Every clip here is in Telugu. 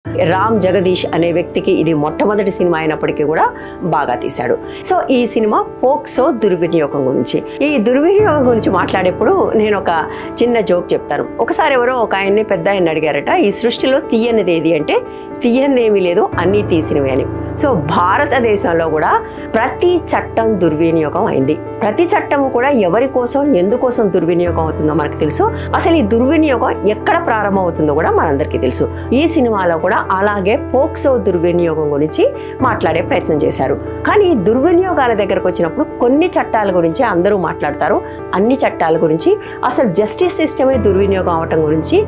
రామ్ జగదీష్ అనే వ్యక్తికి ఇది మొట్టమొదటి సినిమా అయినప్పటికీ కూడా బాగా తీశాడు. సో ఈ సినిమా పోక్సో దుర్వినియోగం గురించి. ఈ దుర్వినియోగం గురించి మాట్లాడేప్పుడు నేను ఒక చిన్న జోక్ చెప్తాను. ఒకసారి ఎవరో ఒక ఆయన్ని పెద్ద ఆయన అడిగారట, ఈ సృష్టిలో తీయనిది ఏది అంటే తీయనిది ఏమీ లేదు, అన్నీ తీసినవి అని. సో భారతదేశంలో కూడా ప్రతి చట్టం దుర్వినియోగం అయింది. ప్రతి చట్టం కూడా ఎవరి కోసం ఎందుకోసం దుర్వినియోగం అవుతుందో మనకు తెలుసు. అసలు ఈ దుర్వినియోగం ఎక్కడ ప్రారంభం అవుతుందో కూడా మనందరికీ తెలుసు. ఈ సినిమాలో కూడా అలాగే పోక్సో దుర్వినియోగం గురించి మాట్లాడే ప్రయత్నం చేశారు. కానీ దుర్వినియోగాల దగ్గరకు వచ్చినప్పుడు కొన్ని చట్టాల గురించి అందరూ మాట్లాడతారు, అన్ని చట్టాల గురించి, అసలు జస్టిస్ సిస్టమే దుర్వినియోగం అవటం గురించి,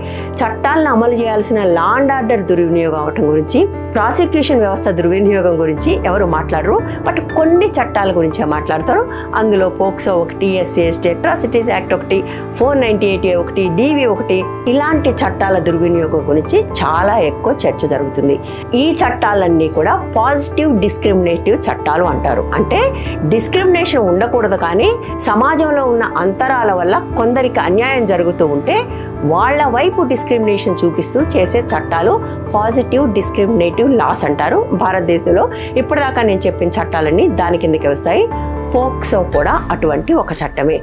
చట్టాలను అమలు చేయాల్సిన లా అండ్ ఆర్డర్ దుర్వినియోగం అవటం గురించి, ప్రాసిక్యూషన్ వ్యవస్థ దుర్వినియోగం గురించి ఎవరు మాట్లాడరు. బట్ కొన్ని చట్టాల గురించే మాట్లాడతారు. అందులో పోక్సో ఒకటి, ఎస్సీ ఎస్టీ అట్రాసిటీస్ యాక్ట్ ఒకటి, 498A ఒకటి, DV ఒకటి, ఇలాంటి చట్టాల దుర్వినియోగం గురించి చాలా ఎక్కువ చర్చ జరుగుతుంది. ఈ చట్టాలన్నీ కూడా పాజిటివ్ డిస్క్రిమినేటివ్ చట్టాలు అంటారు. అంటే డిస్క్రిమినేషన్ ఉండకూడదు, కానీ సమాజంలో ఉన్న అంతరాల వల్ల కొందరికి అన్యాయం జరుగుతూ ఉంటే వాళ్ళ వైపు డిస్క్రిమినేషన్ చూపిస్తూ చేసే చట్టాలు పాజిటివ్ డిస్క్రిమినేటివ్ లాస్ అంటారు. భారతదేశంలో ఇప్పటిదాకా నేను చెప్పిన చట్టాలన్నీ దాని కిందకి వస్తాయి. పోక్సో కూడా అటువంటి ఒక చట్టమే.